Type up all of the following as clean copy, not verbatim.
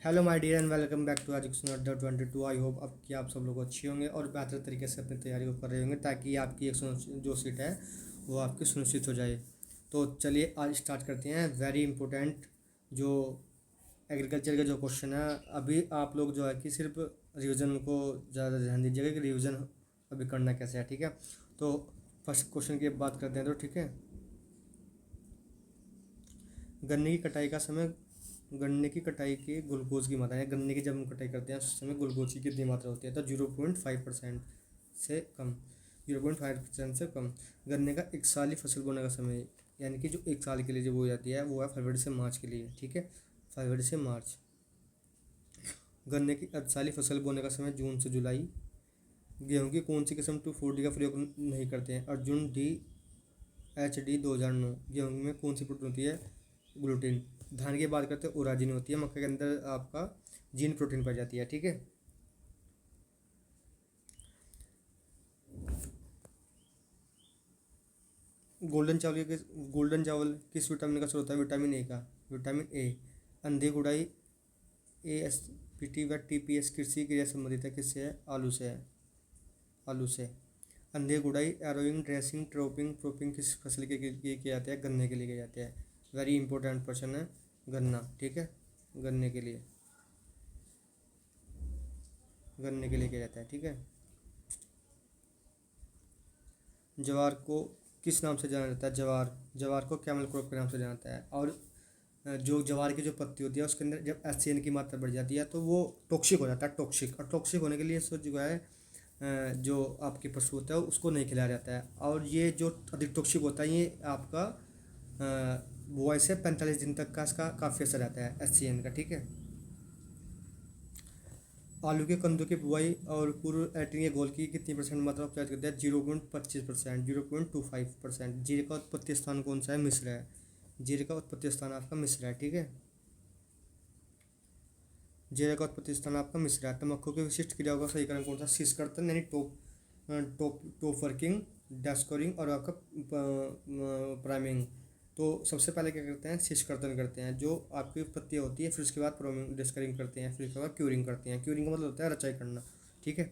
Hello my dear and welcome back to education Adda 22। I hope अब कि आप सब लोग अच्छे होंगे और बेहतर तरीके से अपनी तैयारी को कर रहे होंगे ताकि आपकी जो सीट है वो आपकी सुनिश्चित हो जाए। तो चलिए आज स्टार्ट करते हैं। वेरी इंपॉर्टेंट जो एग्रीकल्चर का जो क्वेश्चन है, अभी आप लोग जो है कि सिर्फ रिवीजन को ज़्यादा ध्यान दीजिएगा कि रिवीजन अभी करना कैसे है, ठीक है। तो फर्स्ट क्वेश्चन की बात करते हैं, तो ठीक है। गन्ने की कटाई का समय, गन्ने की कटाई के ग्लूकोज की मात्रा है, गन्ने की जब हम कटाई करते हैं उस समय ग्लूकोज की कितनी मात्रा होती है, तो 0.5% से कम, 0.5% से कम। गन्ने का एक साली फसल बोने का समय, यानी कि जो एक साल के लिए जो बोई जाती है वो है फरवरी से मार्च के लिए, ठीक है, फरवरी से मार्च। गन्ने की अर्धसाली फसल बोने का समय जून से जुलाई। गेहूँ की कौन सी किस्म 240 का प्रयोग नहीं करते हैं, अर्जुन डी HD 2009। गेहूँ में कौन सी प्रोटीन होती है, ग्लूटीन। धान की बात करते हैं उराजीन होती है, मक्के के अंदर आपका जीन प्रोटीन पाई जाती है, ठीक है। गोल्डन चावल किस विटामिन का स्रोत है, विटामिन ए का, विटामिन ए। अंधे गुड़ाई ASPT व TPS कृषि क्रिया संबंधित है, किससे है, आलू से है, आलू से। अंधे गुड़ाई एरोइंग ड्रेसिंग ट्रोपिंग प्रोपिंग किस फसल के लिए किया जाता है, गन्ने के लिए किया जाता है। वेरी इंपॉर्टेंट क्वेश्चन है, गन्ना, ठीक है, गन्ने के लिए, गन्ने के लिए किया जाता है, ठीक है। जवार को किस नाम से जाना जाता है, जवार, जवार को कैमल क्रॉप के नाम से जाना जाता है। और जो जवार की जो पत्ती होती है उसके अंदर जब HCN की मात्रा बढ़ जाती है तो वो टॉक्सिक हो जाता है, टॉक्सिक। और टॉक्सिक होने के लिए इसको जो है जो आपके पशु होता है उसको नहीं खिलाया जाता है। और ये जो अधिक टॉक्सिक होता है ये आपका बुआई से 45 दिन तक का इसका काफ़ी असर रहता है HCN का, ठीक है। आलू के कंदों की बुआई और पूर्व एटिंग के घोल की कितनी परसेंट मात्रा उपचार करते हैं, 0.25%, 0.25%। जीरे का उत्पत्ति स्थान कौन सा है, मिस्र है, जीरे का उत्पत्ति स्थान आपका मिस्र है, ठीक है। जीरे का उत्पत्ति स्थान आपका मिस्र है। तम्बाकू के विशिष्ट क्रियाओं का सही कारण कौन सा, शीश कर्तन यानी टॉप टॉप टॉप वर्किंग, डेस्कोरिंग और आपका प्राइमिंग। तो सबसे पहले क्या करते हैं, शीश कर्तन करते हैं, जो आपकी पत्तियाँ होती है, फिर उसके बाद प्रोमिंग डेस्करिंग करते हैं, फिर उसके बाद क्यूरिंग करते हैं। क्यूरिंग का मतलब होता है रचाई करना, ठीक है।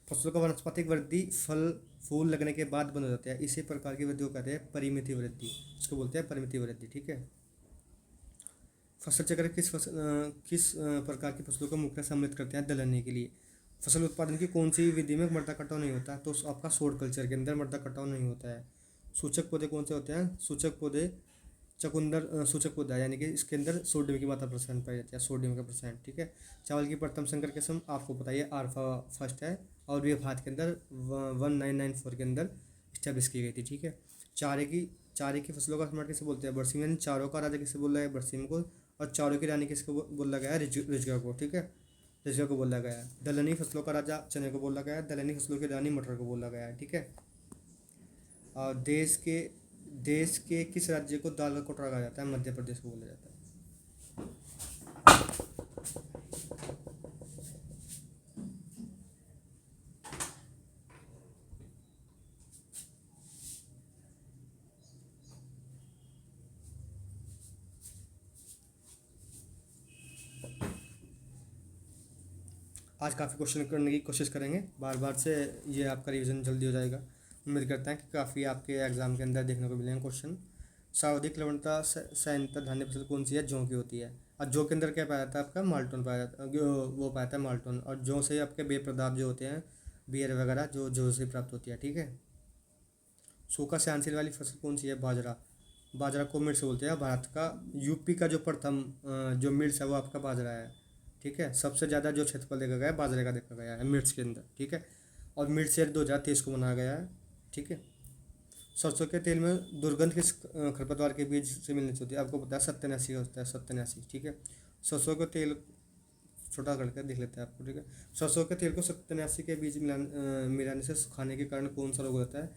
फसलों का वानस्पतिक वृद्धि फल फूल लगने के बाद बंद हो जाता है, इसी प्रकार की वृद्धि को कहते हैं परिमिति वृद्धि, इसको बोलते हैं परिमिति वृद्धि, ठीक है। फसल चक्र किस प्रकार की फसलों को मुख्य सम्मिलित करते हैं दलहनी के लिए। फसल उत्पादन की कौन सी विधि में मृदा कटाव नहीं होता है, तो आपका शॉर्ट कल्चर के अंदर मृदा कटाव नहीं होता है। सूचक पौधे कौन से होते हैं, सूचक पौधे चकुंदर सूचक पौधा, यानी कि इसके अंदर सोडियम की मात्रा परसेंट पाई जाती है, सोडियम का परसेंट, ठीक है। चावल की प्रथम संकर किस्म आपको पता है आल्फा फर्स्ट है, और ये भारत के अंदर 1994 के अंदर स्टैब्लिश की गई थी, ठीक है। चारे की फसलों का सम्राट किसे बोलते हैं, बरसीम, यानी चारों का राजा किसे बोला है, बरसीम को। और चारों की रानी किसको बोला गया है, रिजगा को, ठीक है, रिजगा को बोला गया है। दलहनी फसलों का राजा चने को बोला गया है, दलहनी फसलों की रानी मटर को बोला गया है, ठीक है। और देश के किस राज्य को दाल का कोटरा कहा जाता है, मध्य प्रदेश को बोला जाता है। आज काफ़ी क्वेश्चन करने की कोशिश करेंगे बार बार से, ये आपका रिवीजन जल्दी हो जाएगा। उम्मीद करते हैं कि काफ़ी आपके एग्जाम के अंदर देखने को मिलेंगे क्वेश्चन। सर्वाधिक लवणता सैंता धान्य फसल कौन सी है, जौ की होती है। और जौ के अंदर क्या पाया जाता है, आपका माल्टोन पाया जाता है, वो पाया जाता है माल्टोन। और जौ से आपके पेय पदार्थ जो होते हैं, बियर वगैरह, जो जौ से प्राप्त होती है, ठीक है। सूखा सहनशील वाली फसल कौन सी है, बाजरा। बाजरा को मिर्च बोलते हैं, भारत का यूपी का जो प्रथम जो मिर्च है वो आपका बाजरा है, ठीक है। सबसे ज़्यादा जो क्षेत्रफल देखा गया है बाजरे का देखा गया है मिर्च के अंदर, ठीक है। और मिर्च से 2023 को बनाया गया है, ठीक है। सरसों के तेल में दुर्गंध किस खरपतवार के बीज से मिलनी होती है, आपको पता है सत्तनासी होता है, सत्तनासी, ठीक है। सरसों का तेल छोटा करके देख लेते हैं आपको, ठीक है। सरसों के तेल को सत्तनासी के बीज मिलाने से खाने के कारण कौन सा रोग होता है,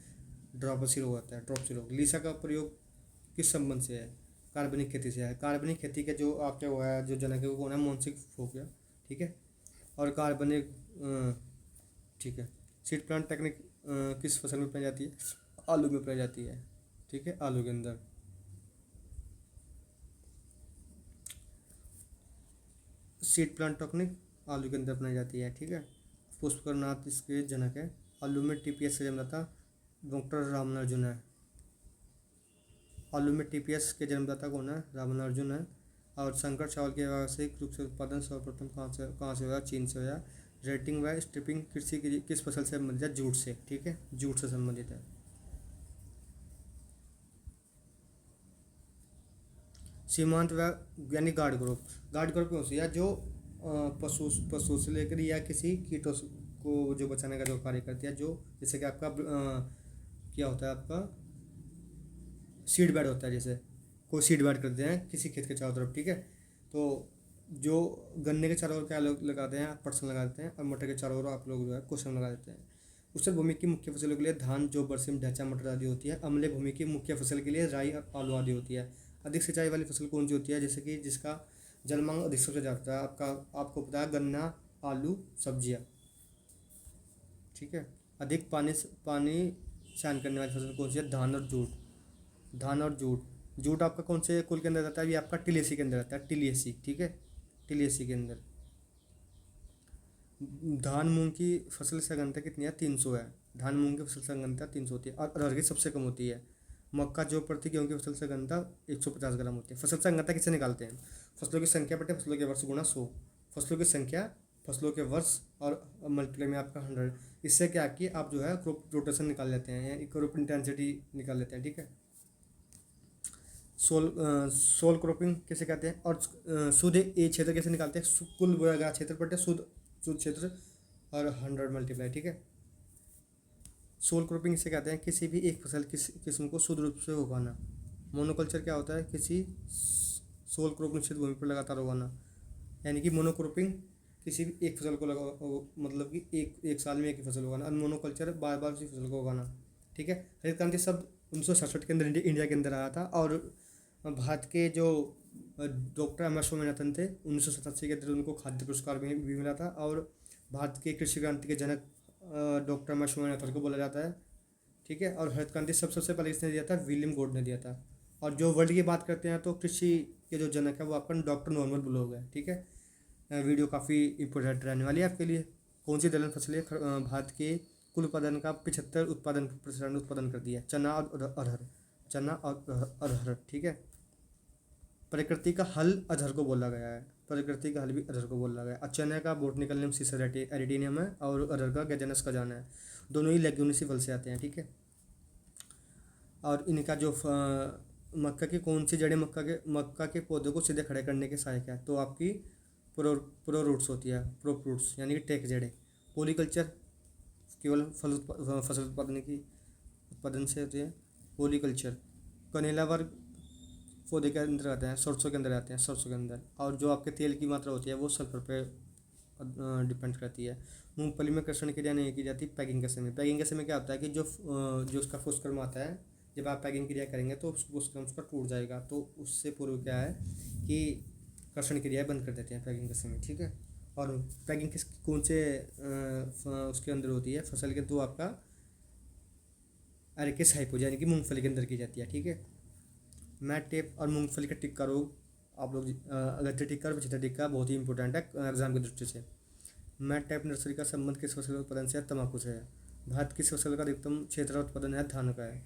ड्रॉपसी रोग होता है, ड्रॉपसी रोग। लीसा का प्रयोग किस संबंध से है, कार्बनिक खेती से है। कार्बनिक खेती के जो आपके हुआ है जो जनक है वो कौन है, मोन्सिक फोकिया, ठीक है। और कार्बनिक ठीक है। सीड प्लांट टेक्निक किस फसल में अपनाई जाती है, आलू में अपनाई जाती है, ठीक है, आलू के अंदर। सीड प्लांट टेक्निक आलू के अंदर अपनाई जाती है, ठीक है। पुष्कर नाथ इसके जनक है। आलू में टीपीएस का जन्मदाता डॉक्टर रामानुजन है। आलू में टीपीएस के जन्मदाता कौन है? रामानुजन है। और संकर चावल के व्यावसायिक रूप से उत्पादन सर्वप्रथम कहाँ से हुआ? चीन से हुआ। रेटिंग व स्ट्रिपिंग कृषि की किस फसल से संबंधित है? जूट से, ठीक है, जूट से संबंधित है। सीमांत व यानी गार्ड ग्रुप कौन सी है? जो पशु से लेकर या किसी कीटों को जो बचाने का जो कार्य करती है, जो जैसे कि आपका क्या होता है, आपका सीड बेड होता है, जैसे कोई सीड बेड करते हैं किसी खेत के चारों तरफ, ठीक है। तो जो गन्ने के चारों ओर क्या लोग लगाते हैं? पटसन लगाते हैं। और मटर के चारों ओर आप लोग जो है कुशन लगा देते हैं। उससे भूमि की मुख्य फसलों के लिए धान, जौ, बरसीम, ढैंचा, मटर आदि होती है। अम्लीय भूमि की मुख्य फसल के लिए राई और आलू आदि होती है। अधिक सिंचाई वाली फसल कौन सी होती है? जैसे कि जिसका जलमांग अधिक सबसे ज़्यादा होता है, आपको पता है, गन्ना, आलू, सब्जियाँ, ठीक है। अधिक पानी सहन करने वाली फसल कौन सी है? धान और जूट आपका कौन से कुल के अंदर आता है? ये आपका टिलियसी के अंदर आता है, टिलियसी, ठीक है, टिलियसी के अंदर। धान मूंग की फसल संघनता कितनी है? 300 है। धान मूंग की फसल संघनता 300 होती है। और अरहर की सबसे कम होती है। मक्का, जौ, प्रति गेहूं की फसल संघनता 150 ग्राम होती है। फसल संघनता किससे निकालते हैं? फसलों की संख्या बटे फसलों के वर्ष गुणा 100। फसलों की संख्या, फसलों के वर्ष और मल्टीप्लाई में आपका 100। इससे क्या कि आप जो है क्रॉप रोटेशन निकाल लेते हैं या क्रॉप इंटेंसिटी निकाल लेते हैं, ठीक है। सोल क्रॉपिंग किसे कहते हैं? और शुद्ध ए क्षेत्र कैसे निकालते हैं? कुल बोया गया क्षेत्र बटे शुद्ध क्षेत्र और 100 मल्टीप्लाई, ठीक है। सोल क्रॉपिंग इसे कहते हैं किसी भी एक फसल किस्म को शुद्ध रूप से उगाना। मोनोकल्चर क्या होता है? किसी सोल क्रॉप निश्चित भूमि पर लगातार उगाना, यानी कि मोनोक्रॉपिंग किसी भी एक फसल को मतलब कि एक साल में एक ही फसल उगाना। और मोनोकल्चर बार बार उसी फसल को उगाना, ठीक है। हरित क्रांति शब्द 1967 के अंदर इंडिया के अंदर आया था। और भारत के जो डॉक्टर एम एस स्वामीनाथन थे, 1987 के अंदर उनको खाद्य पुरस्कार भी मिला था। और भारत के कृषि क्रांति के जनक डॉक्टर एम एस स्वामीनाथन को बोला जाता है, ठीक है। और हरित क्रांति सबसे पहले किसने दिया था? विलियम गॉड ने दिया था। और जो वर्ल्ड की बात करते हैं तो कृषि के जो जनक है वो आपका डॉक्टर नॉर्मन बोलोग है, ठीक है। वीडियो काफ़ी इंपॉर्टेंट रहने वाली है आपके लिए। कौन सी दलहन फसलें भारत के कुल उत्पादन का 75% उत्पादन करती है? चना और अरहर, ठीक है। प्रकृति का हल अरहर को बोला गया है। प्रकृति का हल भी अरहर को बोला गया है। चना का बोटनिकल नेम सीसर एरिटिनियम है। और अरहर का गैजेनस का जाना है। दोनों ही लेग्यूमिनेसी फल से आते हैं, ठीक है। और इनका जो मक्का की कौन सी जड़ें मक्का के पौधों को सीधे खड़े करने के सहायक है? तो आपकी प्रो रूट्स होती है, प्रो रूट्स यानी कि टेक जड़ें। पॉलीकल्चर केवल फसल उत्पादन से होती है। पॉलीकल्चर कनेला वर्ग पौधे के अंदर आते हैं, सरसों के अंदर आते हैं, सरसों के अंदर। और जो आपके तेल की मात्रा होती है वो सल्फर पे डिपेंड करती है। मूंगफली में कृषण क्रिया नहीं की जाती पैकिंग के समय। पैकिंग के समय क्या होता है कि जो उसका पुष्कर्म आता है, जब आप पैकिंग क्रिया करेंगे तो पुष्कर्म उसका टूट जाएगा। तो उससे पूर्व क्या है कि कर्षण क्रिया बंद कर देते हैं पैकिंग के समय, ठीक है। और पैकिंग कौन से उसके अंदर होती है फसल के? तो आपका अरेकिस हाइपोजा यानी कि मूंगफली के अंदर की जाती है, ठीक है। मैट टेप और मूंगफली का टिक्का रोग, आप लोग अगत्य टिक्का और पचहत्तर टिक्का बहुत ही इंपॉर्टेंट है एग्जाम की दृष्टि से। मैट टेप नर्सरी का संबंध किस फसल के उत्पादन से है? तंबाकू से है। भारत किस फसल का अधिकतम क्षेत्र उत्पादन है? धान का है।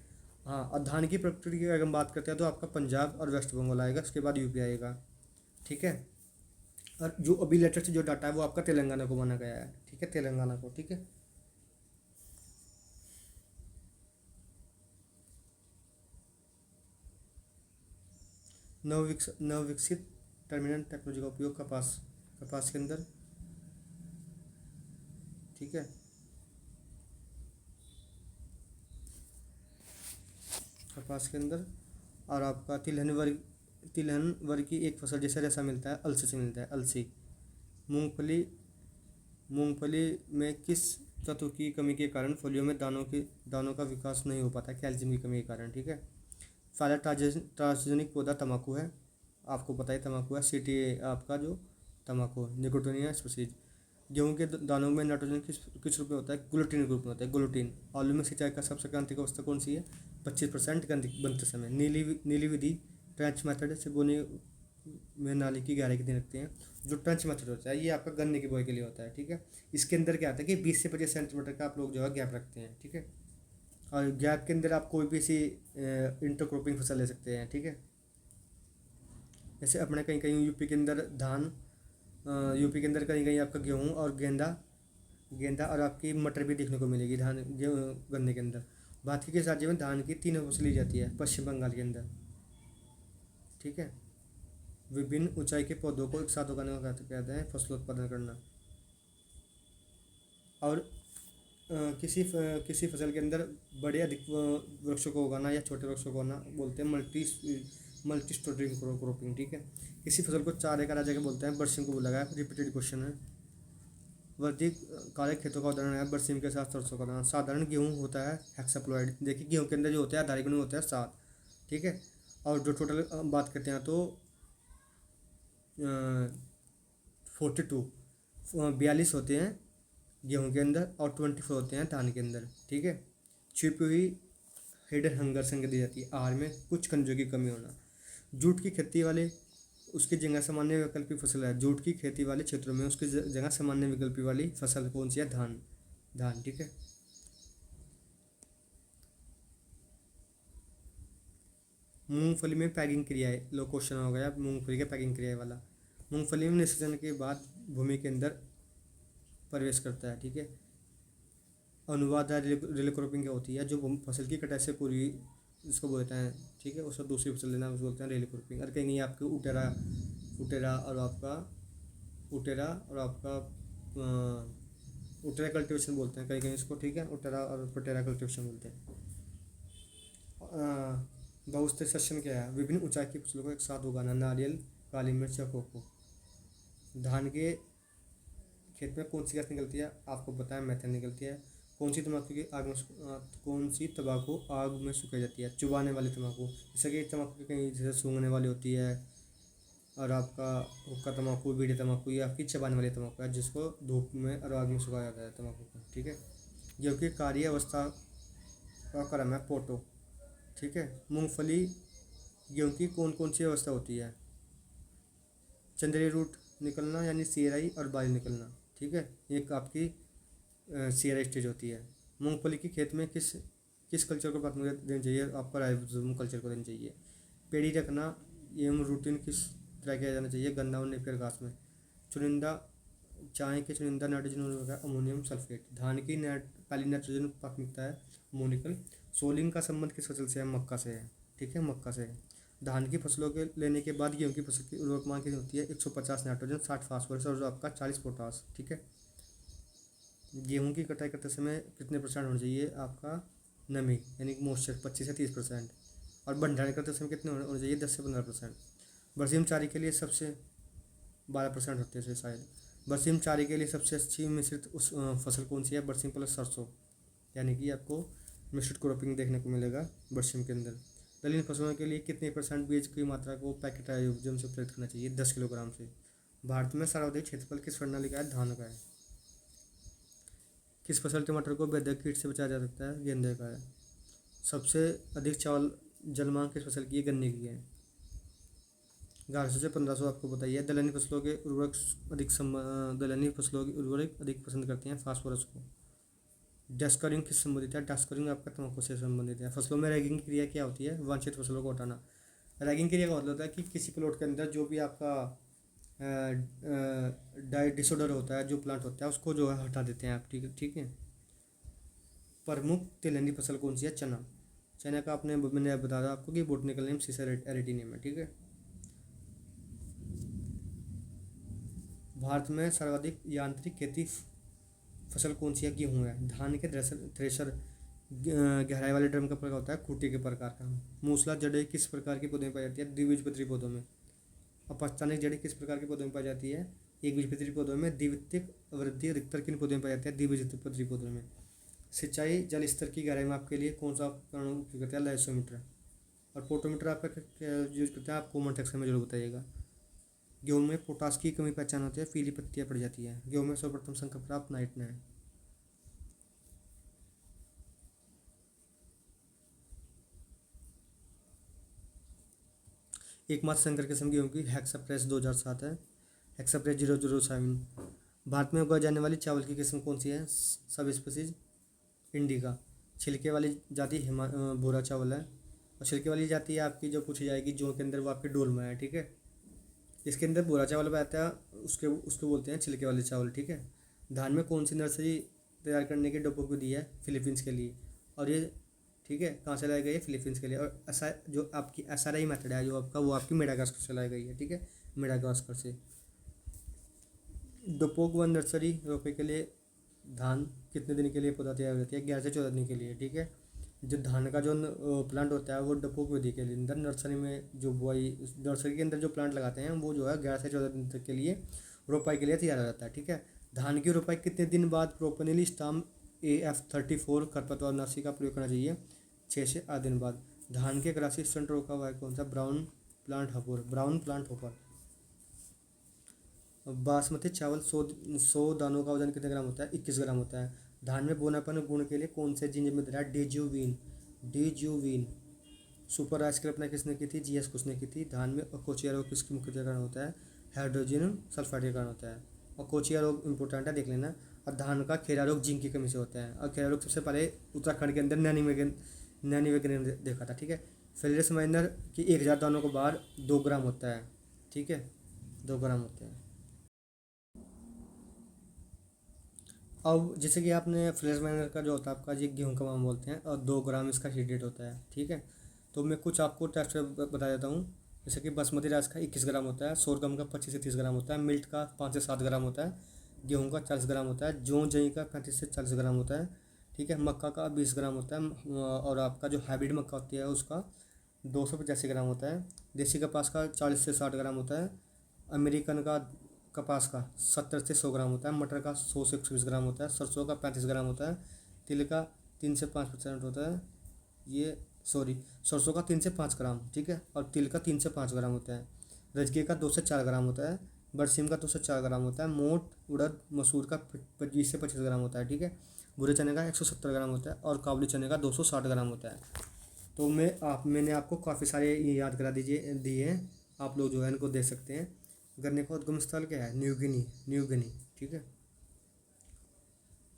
हाँ, और धान की प्रकृति की अगर हम बात करते हैं तो आपका पंजाब और वेस्ट बंगाल आएगा, उसके बाद यूपी आएगा, ठीक है। और जो अभी लेटेस्ट जो डाटा है वो आपका तेलंगाना को माना गया है, ठीक है, तेलंगाना को, ठीक है। नवविकसित टर्मिनल टेक्नोलॉजी का उपयोग कपास के अंदर, ठीक है। कपास के अंदर। और आपका तिलहन वर्ग की एक फसल जैसे रेशा मिलता है, अलसी से मिलता है, अलसी। मूंगफली में किस तत्व की कमी के कारण फलियों में दानों का विकास नहीं हो पाता? कैल्शियम की कमी के कारण, ठीक है। पहला ट्रांसजेनिक पौधा तम्बाकू है, आपको पता ही तम्बाकू है। सिटी आपका जो तम्बाकू निकोटिनिया स्पीशीज। गेहूं के दानों में नाइट्रोजन किस रूप में होता है? ग्लूटीन ग्रुप में होता है, ग्लूटीन। आलू में सिंचाई का सबसे क्रांतिक अवस्था कौन सी है? 25% बनते समय। नीली विधि ट्रेंच मेथड से बोने में नाली की गहराई कितनी रखते हैं। जो ट्रंच मेथड होता है ये आपका गन्ने की बुआई के लिए होता है, ठीक है। इसके अंदर क्या आता है कि 20 से 25 सेंटीमीटर का आप लोग जो है गैप रखते हैं, ठीक है। और गैप के अंदर आप कोई भी सी इंटरक्रॉपिंग फसल ले सकते हैं, ठीक है। जैसे अपने कहीं कहीं यूपी के अंदर धान, यूपी के अंदर कहीं कहीं आपका गेहूँ और गेंदा गेंदा और आपकी मटर भी देखने को मिलेगी धान गेहूँ गन्ने के अंदर। बाकी के राज्य में धान की 3 फसल ली जाती है पश्चिम बंगाल के अंदर, ठीक है। विभिन्न ऊंचाई के पौधों को एक साथ उगाने को कहते हैं फसलोत्पादन करना। और किसी फसल के अंदर बड़े अधिक वृक्षों को उगाना या छोटे वृक्षों को उगाना बोलते हैं मल्टी स्टोरी क्रॉपिंग, ठीक है। किसी फसल को चारे का राजा के बोलते हैं, बरसिम को बोला गया, रिपीटेड क्वेश्चन है। वर्धित काले खेतों का उदाहरण है बरसिम के साथ सरसों का उदाहरण। साधारण गेहूँ होता है हेक्साप्लॉइड, देखिए गेहूँ के अंदर जो होता है आधारिक गुण होता है 7, ठीक है। और जो टोटल बात करते हैं तो 42 42 होते हैं गेहूँ के अंदर और 24 होते हैं धान के अंदर, ठीक है। छिपी हुई हिडन हंगर संज्ञा दी जाती है आहार में कुछ खनिजों की कमी होना। जूट की खेती वाले उसकी जगह सामान्य वैकल्पिक फसल है। जूट की खेती वाले क्षेत्रों में उसकी जगह सामान्य विकल्पी वाली फसल कौन सी है? धान, ठीक है। मूंगफली में पैकिंग क्रिया है, लो क्वेश्चन हो गया मूंगफली के पैकिंग क्रिया वाला। मूंगफली में निषेचन के बाद भूमि के अंदर प्रवेश करता है, ठीक है। अनुवाद रिले क्रॉपिंग क्या होती है? जो फसल की कटाई से पूर्वी इसको बोलते हैं, ठीक है, उसको दूसरी फसल लेना उसको बोलते हैं रिले क्रॉपिंग। और कहीं आपके उटेरा उटेरा और आपका उटेरा और आपका उटेरा कल्टिवेशन बोलते हैं कहीं कहीं इसको, ठीक है। उटेरा और पटेरा कल्टिवेशन बोलते हैं। बहुस्तरीय सेशन क्या है? विभिन्न ऊंचाई की फसलों को एक साथ उगाना, नारियल, काली मिर्च या कोको। धान के खेत में कौन सी गैस निकलती है? आपको पता है मेथेन निकलती है। कौन सी तंबाकू आग में सुखाई जाती है? चुबाने वाली तंबाकू, जैसे कि तंबाकू कहीं जैसे सूंघने वाली होती है, और आपका हुक्का तंबाकू, बीड़ी तंबाकू, ये आपकी चबाने वाली तंबाकू है जिसको धूप में और आग में सुखाया जाता है तंबाकू को, ठीक है। जो कि कार्य अवस्था का क्रम है पोटो, ठीक है। मूंगफली गेहूँ की कौन कौन सी अवस्था होती है? चंद्री रूट निकलना यानी सीराई और बाली निकलना, ठीक है। एक आपकी सीराई स्टेज होती है। मूंगफली की खेत में किस कल्चर को प्राथमिकता देनी चाहिए? आपका राइजोम कल्चर को देनी चाहिए। पेड़ी रखना एवं रूटीन किस तरह किया जाना चाहिए? गन्ना और नेपियर घास में। चुनिंदा चाय के चुनिंदा नाइट्रोजन होगा अमोनियम सल्फेट। धान की पहली नाइट्रोजन प्राथमिकता है अमोनिकल। सोलिंग का संबंध किस फसल से है? मक्का से है, ठीक है, मक्का से है। धान की फसलों के लेने के बाद गेहूँ की फसल की उर्वरक मांग कितनी होती है? 150 नाइट्रोजन, 60 फास्फोरस और जो आपका 40 पोटास, ठीक है। गेहूँ की कटाई करते समय कितने % होना चाहिए? आपका नमी यानी मॉइस्चर 25 से 30%। और भंडारण करते समय कितने होना चाहिए? 10 से 15%। बरसीम चारी के लिए सबसे 12% होते हैं शायद। बरसीम चारी के लिए सबसे अच्छी मिश्रित उस फसल कौन सी है? बरसीम प्लस सरसों, यानी कि आपको मिश्रित क्रॉपिंग देखने को मिलेगा बरसीम के अंदर। दलहनी फसलों के लिए कितने % बीज की मात्रा को पैकेट आयोजन से प्रेरित करना चाहिए? 10 किलोग्राम से। भारत में सर्वाधिक क्षेत्रफल किस प्रणाली का है? धान का है। किस फसल टमाटर को बेधक कीट से बचाया जा सकता है? गेंदे का है। सबसे अधिक चावल जलमांग किस फसल की है? गन्ने की है। 1100 से 1500 आपको बताइए। दलहनी फसलों के दलहनी फसलों की उर्वरक अधिक पसंद करते हैं फास्फोरस को। डस्करिंग किस संबंधित है? डस्करिंग आपका तंबाकू से संबंधित है। फसलों में रैगिंग की क्रिया क्या होती है? वांछित फसलों को हटाना। रैगिंग क्रिया का मतलब होता है कि किसी प्लॉट के अंदर जो भी आपका डाइट डिसऑर्डर होता है, जो प्लांट होता है उसको जो है हटा देते हैं आप, ठीक है। प्रमुख तिलहनी फसल कौन सी है? चना का मैंने बता दिया आपको कि बोटनिकल नेम सीसर एरिटी नेम है, ठीक है। भारत में सर्वाधिक यांत्रिक खेती फसल कौन सी है? गेहूँ है। धान के थ्रेशर गहराई वाले ड्रम का प्रकार होता है खूंटी के प्रकार का। मूसला जड़ें किस प्रकार के पौधों में पाई जाती है? द्विबीजपत्री पौधों में। अपस्थानिक जड़ें किस प्रकार के पौधों में पाई जाती है? एक बीजपत्री पौधों में। द्वितीयक वृद्धि अधिकतर किन पौधों में पाई जाती है? द्विबीजपत्री पौधों में। सिंचाई जल स्तर की गहराई में आपके लिए कौन सा उपकरण उपयोग करता है? लाइसोमीटर। और पोटोमीटर आपका यूज करता है? आप कॉमन टेक्स्ट में जरूर बताइएगा। गेहूँ में पोटास की कमी पहचान होती है? पीली पत्तियाँ पड़ जाती है। गेहूँ में सर्वप्रथम संकर प्राप्त नाइट ने है। एकमात्र संकर किस्म गेहूँ की हेक्साप्रेस 2007 है, हेक्साप्रेस 007। भारत में उगाई जाने वाली चावल की किस्म कौन सी है? Sub species indica. छिलके वाली जाति भूरा चावल है, और छिलके वाली जाति आपकी जो पूछी जाएगी जो के अंदर, वो आपकी डोलमा है, ठीक है। इसके अंदर भूरा चावल आता है, उसके उसको बोलते हैं छिलके वाले चावल, ठीक है। धान में कौन सी नर्सरी तैयार करने की डब्बों को दी है? फिलीपींस के लिए। और ये, ठीक है, कहाँ से लाई गई है? फिलीपींस के लिए। और ऐसा जो आपकी SRI मेथड है जो आपका, वो आपकी मेडागास्कर से लाई गई है, ठीक है, मेडागास्कर से। डोपोक वन नर्सरी रोपे के लिए धान कितने दिन के लिए पौधा तैयार होती है? 11 से 14 दिन के लिए, ठीक है। जो धान का जो प्लांट होता है वो डपोक विधि के लिए अंदर नर्सरी में जो बुआई, नर्सरी के अंदर जो प्लांट लगाते हैं वो जो है 11 से 14 दिन तक के लिए रोपाई के लिए तैयार हो जाता है, ठीक है। धान की रोपाई कितने दिन बाद प्रोपेनली स्टाम AF34 खरपतवारनाशी का प्रयोग करना चाहिए? 6 से 8 दिन बाद। धान के ग्रासी स्टंट रोग का हुआ है कौन सा? Brown plant hopper. बासमती चावल 100 दानों का वजन कितने ग्राम होता है? 21 ग्राम होता है। धान में बोनापन गुण के लिए कौन से जीन जिम्मेदार है? डिज्यूवीन। सुपर राइस की कल्पना किसने की थी? GS कुछ ने की थी। धान में अकोचिया रोग किसके मुख्य कारण होता है? हाइड्रोजन सल्फाइड के कारण होता है। अकोचिया रोग इंपॉर्टेंट है, देख लेना। और धान का खेरा रोग जिंक की कमी से होता है। और खेरा रोग सबसे पहले उत्तराखंड के अंदर नैनी वैज्ञानिक ने देखा था, ठीक है। फेलियस माइनर की 1000 दानों को बाहर 2 ग्राम होता है, ठीक है, 2 ग्राम होते हैं। अब जैसे कि आपने फ्लैश माइनर का जो होता है आपका, ये गेहूं का माम बोलते हैं, और 2 ग्राम इसका हीट रेट होता है, ठीक है। तो मैं कुछ आपको टेस्ट बता देता हूँ। जैसे कि बासमती राइस का 21 ग्राम होता है, सोरगम का 25 से 30 ग्राम होता है, मिल्ट का 5 से 7 ग्राम होता है, गेहूँ का 40 ग्राम होता है, जौ जई का 35 से 40 ग्राम होता है, ठीक है। मक्का का 20 ग्राम होता है, और आपका जो हाइब्रिड मक्का होती है उसका 285 ग्राम होता है। देसी कपास का 40 से 60 ग्राम होता है। अमेरिकन का कपास का 70 से 100 ग्राम होता है। मटर का 100 से 120 ग्राम होता है। सरसों का 35 ग्राम होता है। तिल का 3 से 5% होता है। ये सॉरी, सरसों का 3 से 5 ग्राम, ठीक है, और तिल का 3 से 5 ग्राम होता है। रजके का 2 से 4 ग्राम होता है। बरसीम का 2 से 4 ग्राम होता है। मोट उड़द मसूर का 20 से 25 ग्राम होता है, ठीक है। भूरे चने का 170 ग्राम होता है, और काबुली चने का 260 ग्राम होता है। तो मैंने आपको काफ़ी सारे ये याद करा दिए हैं, आप लोग जो है इनको देख सकते हैं। गन्ने का उद्गम स्थल क्या है? न्यू गिनी, ठीक है।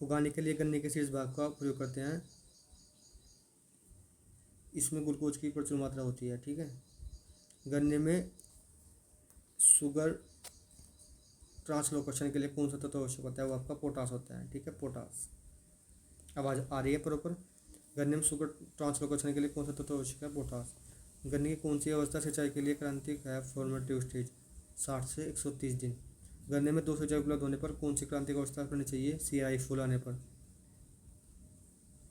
उगाने के लिए गन्ने के शीर्ष भाग का प्रयोग करते हैं, इसमें ग्लूकोज की प्रचुर मात्रा होती है, ठीक है। गन्ने में शुगर ट्रांसलोकेशन के लिए कौन सा तत्व आवश्यक होता है? वो आपका पोटास होता है, ठीक है, पोटास। आवाज़ आ रही है प्रॉपर? गन्ने में शुगर ट्रांसलोकेशन के लिए कौन सा तत्व आवश्यक है? पोटास। गन्ने की कौन सी अवस्था सिंचाई के लिए क्रांतिक है? फॉर्मेटिव स्टेज, 60 से 130 दिन। गन्ने में 2 सिंचाई उपलब्ध होने पर कौन सी क्रांतिक अवस्था करनी चाहिए? CI फूल आने पर।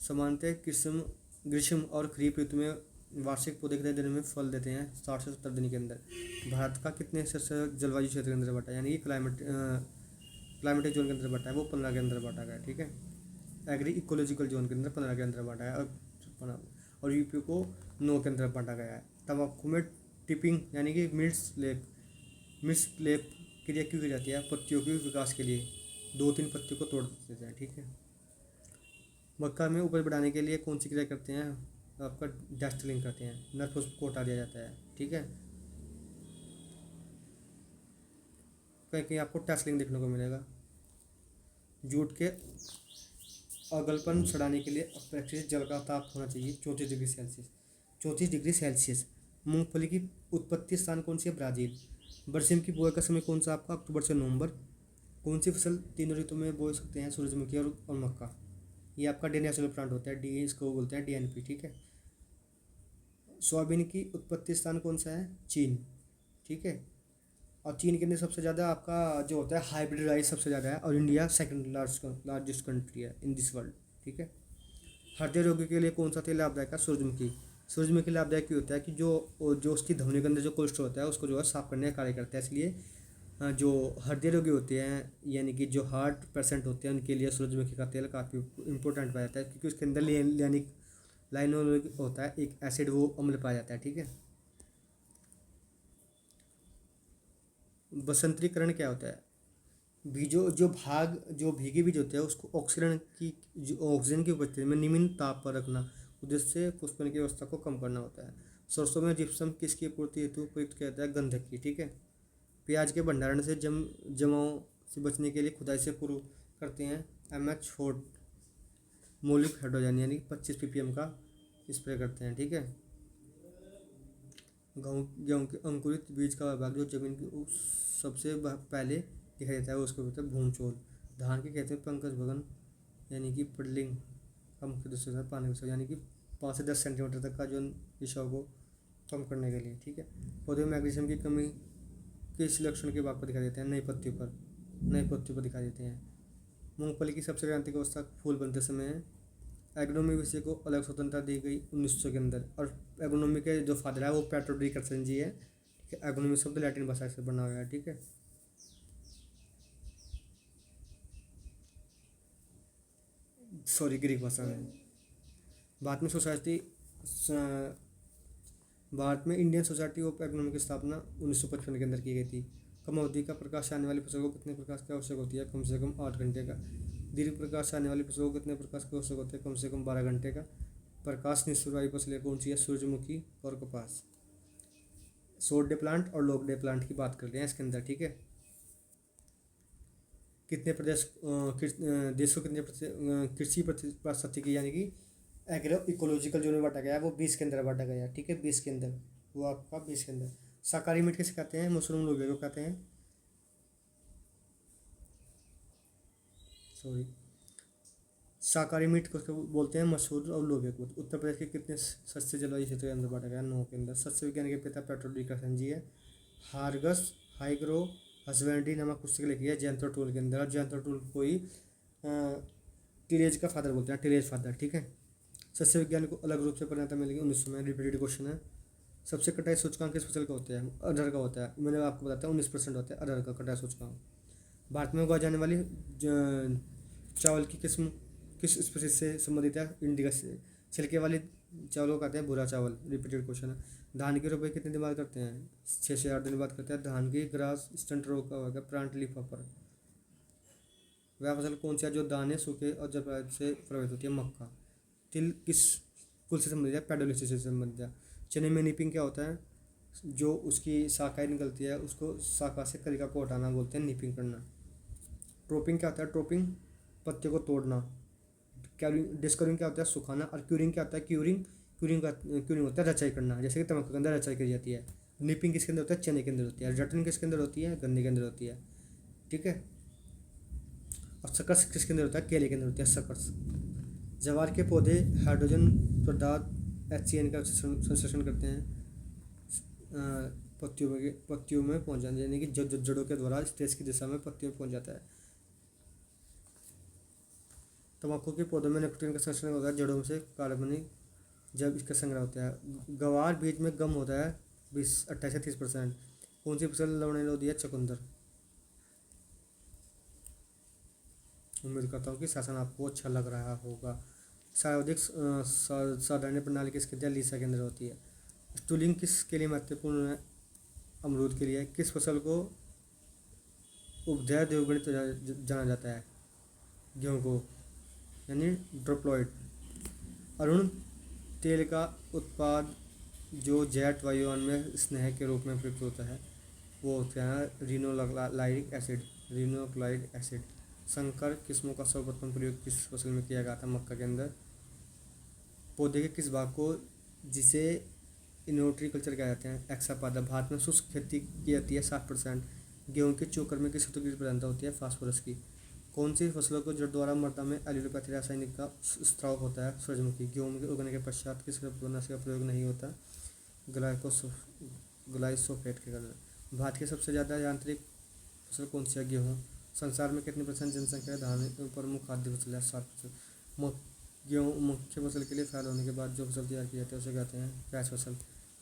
सामान्यतः ग्रीष्म और खरीफ ऋतु में वार्षिक पौधे कितने दिन में फल देते हैं? 60 से 70 दिन के अंदर। भारत का कितने जलवायु क्षेत्र के अंदर बटा है? यानी कि क्लाइमेटिक जोन के अंदर बटा है, वो 15 के अंदर बांटा गया है, ठीक है। एग्री इकोलॉजिकल जोन के अंदर 15 के अंदर बांटा है, और यूपी को 9 के अंदर बांटा गया है। तंबाकू में टिपिंग यानी कि मिस लेप क्रिया क्यों की जाती है? पत्तियों के विकास के लिए 2-3 पत्तियों को तोड़ देते हैं, ठीक है। मक्का में उपज बढ़ाने के लिए कौन सी क्रिया करते हैं? आपका डस्टलिंग करते हैं, नर पुष्प को हटा दिया जाता है, ठीक है। कहीं कहीं आपको टेस्लिंग देखने को मिलेगा। जूट के अगलपन छुड़ाने के लिए अपेक्षित जल का ताप होना चाहिए 34 डिग्री सेल्सियस। 34 degree Celsius. मूंगफली की उत्पत्ति स्थान कौन सी है? ब्राज़ील। बरसीम की बुआई का समय कौन सा आपका? अक्टूबर से नवंबर। कौन सी फसल तीनों ऋतु में बो सकते हैं? सूरजमुखी और मक्का। ये आपका डे नेचुरल प्लांट होता है, डी इसको बोलते हैं DNP, ठीक है। सोयाबीन की उत्पत्ति स्थान कौन सा है? चीन, ठीक है। और चीन के अंदर सबसे ज़्यादा आपका जो होता है हाइब्रिड राइस सबसे ज़्यादा है, और इंडिया सेकंड लार्जेस्ट कंट्री है इन दिस वर्ल्ड, ठीक है। हृदय रोगी के लिए कौन सा तेल लाभदायक है? सूरजमुखी। सूरजमुखी लाभदायक क्यों होता है? कि जो उसकी धमनी के अंदर जो कोलेस्ट्रॉल होता है उसको जो है साफ करने का कार्य करता है, इसलिए जो हृदय रोगी होते हैं यानी कि जो हार्ट पेशेंट होते हैं उनके लिए सूरजमुखी का तेल काफ़ी इंपॉर्टेंट पाया जाता है, क्योंकि उसके अंदर लाइनोलिक होता है एक एसिड, वो अम्ल पाया जाता है, ठीक है। बसंतरीकरण क्या होता है? बीजों जो भीगे बीज होते हैं उसको ऑक्सीजन की उपस्थिति में निम्न ताप पर रखना, उद्देश्य से पुष्पन की अवस्था को कम करना होता है। सरसों में जिप्सम किसकी पूर्ति हेतु उपयुक्त किया जाता है? गंधक की। ठीक है। प्याज के भंडारण से जमाव से बचने के लिए खुदाई से पूर्व करते हैं MH4 मौलिक हाइड्रोजन यानी 25 ppm का स्प्रे करते हैं। ठीक है। गेहूँ के अंकुरित बीज का भाग जो जमीन की सबसे पहले दिखाई देता है उसको बोलते हैं भूमचोल। धान के कहते हैं पंकज भगन यानी कि पडलिंग का मुख्य दूसरे पानी का यानी कि 5 से 10 सेंटीमीटर तक का जो रिसाव को कम करने के लिए। ठीक है। पौधे में मैग्नीशियम की कमी किस लक्षण के भाग पर दिखाई देते हैं? नई पत्तियों पर दिखाई देते हैं। मूंगफली की सबसे क्रांतिक अवस्था फूल बनते समय है। एग्रोनॉमी विषय को अलग स्वतंत्रता दी गई 1900 के अंदर, और एग्रोनॉमी के जो फादर है वो पेट्रो डी कर्सन जी है। ठीक है। एग्रोनॉमी शब्द लैटिन भाषा से बना हुआ है। ठीक है। सॉरी, ग्रीक भाषा में। भारत में सोसाइटी भारत में इंडियन सोसाइटी ऑफ एग्रोनॉमी की स्थापना 1955 के अंदर की गई थी। कम अवधि का प्रकाश से आने वाली फसलों को कितने प्रकाश की आवश्यक होती है? कम से कम 8 घंटे का। दीर्घ प्रकाश से आने वाली फसलों को कितने प्रकाश की आवश्यक होती है? कम से कम 12 घंटे का। प्रकाश निष्प्रभावी फसलें कौन सी है? सूरजमुखी और कपास। शॉर्ट डे प्लांट और लॉन्ग डे प्लांट की बात कर रहे हैं इसके अंदर। ठीक है। कितने देश को कितने कृषि पारिस्थितिकी यानी कि एग्रो इकोलॉजिकल जो में बांटा गया है वो 20 के अंदर बांटा गया है। ठीक है। 20 के अंदर, वो आपका 20 के अंदर। शाकाहारी मीट किसे कहते हैं? मशरूम लोबिया को कहते हैं। सॉरी, शाकाहारी मीट को बोलते हैं मशरूम और लोबिया को। उत्तर प्रदेश के कितने सस्ते जलवायु क्षेत्रों के अंदर बांटा गया? 9 के अंदर। सस्य विज्ञान के पिता पेट्रो डी कर्सन जी है। हार्गस हाइग्रो हस्बेंड्री नामक पुस्तक लिखी है जैंथो टूल के अंदर। जैंथो टूल को ही टिलेज का फादर बोलते हैं, टिलेज फादर। ठीक है। सस्य विज्ञान को अलग रूप से परिणता मिलेगी 1900 में। रिपीटेड क्वेश्चन है। सबसे कटाई सूचकांक किस फसल का होता है? अरहर का होता है। मैंने आपको बताया 19% होता है अरहर का कटाई सूचकांक। भारत में उगाई जाने वाली चावल की किस्म किस स्पीशीज से संबंधित है? इंडिका से। छिलके वाली चावलों को कहते हैं भूरा चावल। रिपीटेड क्वेश्चन है। धान की रुपये कितने दिन बाद करते हैं? 6 से 8 दिन बाद करते हैं। धान की ग्रास स्टंट रोग का होगा प्लांट लीफ हॉपर। वह फसल कौन सी है जो दाने सूखे और जलवायु से प्रभावित होती है? मक्का। तिल किस कुल से संबंधित है? पेडोलिसिस से संबंधित है। चने में निपिंग क्या होता है? जो उसकी शाखाएं निकलती है उसको शाखा से कलिका को हटाना बोलते हैं निपिंग करना। ट्रोपिंग क्या होता है? ट्रोपिंग पत्ते को तोड़ना। डिस्कवरिंग क्या होता है? सुखाना। और क्यूरिंग क्या होता है? क्यूरिंग होता है रचाई करना, जैसे कि तंबाकू के अंदर रचाई करी जाती है। निपिंग किसके अंदर होता है? चने के अंदर होती है। रटन किसके अंदर होती है? गन्ने के अंदर होती है। ठीक है। और सकर्स किसके अंदर होता है? केले के अंदर होती है सकर्स। जवार के पौधे हाइड्रोजन पदार्थ HCN का संश्लेषण करते हैं पत्तियों में पहुंच जाते हैं, यानी कि जड़ों के द्वारा स्टेज की दिशा में पत्तियों में पहुंच जाता है। तंबाकू के पौधों में निकोटीन का संश्लेषण होता है जड़ों से कार्बनिक जब इसका संग्रह होता है। गवार बीज में गम होता है 28 से 30%। कौन सी फसल लवणीय होती है? चुकंदर। उम्मीद करता हूँ कि शासन आपको अच्छा लग रहा होगा। सर्वाधिक साधारण प्रणाली किसके अंदर? लीसा के अंदर होती है। स्टूलिंग किसके लिए महत्वपूर्ण है? अमरूद के लिए। किस फसल को उपध्याय देवगणित जाना जाता है? गेहूँ को, यानी ड्रोप्लॉइड। अरुण तेल का उत्पाद जो जेट वायुयान में स्नेह के रूप में प्रयुक्त होता है वो होता है रिनोक्लाइक एसिड। संकर किस्मों का सर्वप्रथम प्रयोग किस फसल में किया गया था? मक्का के अंदर। पौधे के किस भाग को जिसे इनोट्री कल्चर कहा जाते हैं? एक्सापादा। भारत में शुष्क खेती की जाती है 60%। गेहूं के चोकर में किस तत्व की प्रधानता होती है? फास्फोरस की। कौन सी फसलों को जड़ द्वारा मृदा में एलोपैथी रासायनिक का स्त्राव होता है? सूरजमुखी। गेहूं के उगने के पश्चात किस कीटनाशक का प्रयोग नहीं होता? ग्लाइसोफेट के कारण। भारत की सबसे ज़्यादा यांत्रिक फसल कौन सी है? गेहूँ। संसार में कितने % जनसंख्या है? धान प्रमुख खाद्य फसल है 7%। गेहूँ मुख्य फसल के लिए फैल होने के बाद जो फसल तैयार की जाती है उसे कहते हैं कैश फसल।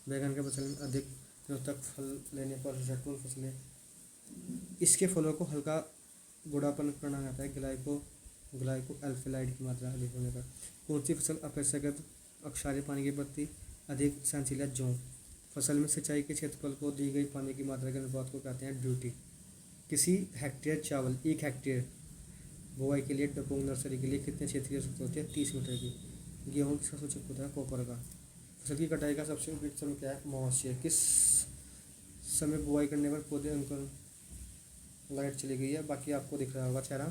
बैगन के फसल में अधिक दिनों तक फल लेने पर जैतून फसलें। इसके फलों को हल्का गुड़ापन करना जाता है ग्लाइको एल्फेलाइड की मात्रा अधिक होने पर। कौन सी फसल अपेक्षाकृत अक्षारीय पानी के प्रति अधिक सहनशील है? जौ। फसल में सिंचाई के क्षेत्रफल को दी गई पानी की मात्रा के अनुपात को कहते हैं ड्यूटी। किसी हेक्टेयर चावल 1 हेक्टेयर बुआई के लिए डपोंग नर्सरी के लिए कितने क्षेत्रीय आवश्यकता होती है? 30 मीटर की। गेहूँ किसका सूचक होता है? कॉपर का। फसल की कटाई का सबसे उपयुक्त समय क्या है? मौसम किस समय बुआई करने पर पौधे अंकुरण? लाइट चली गई है, बाकी आपको दिख रहा होगा चेहरा।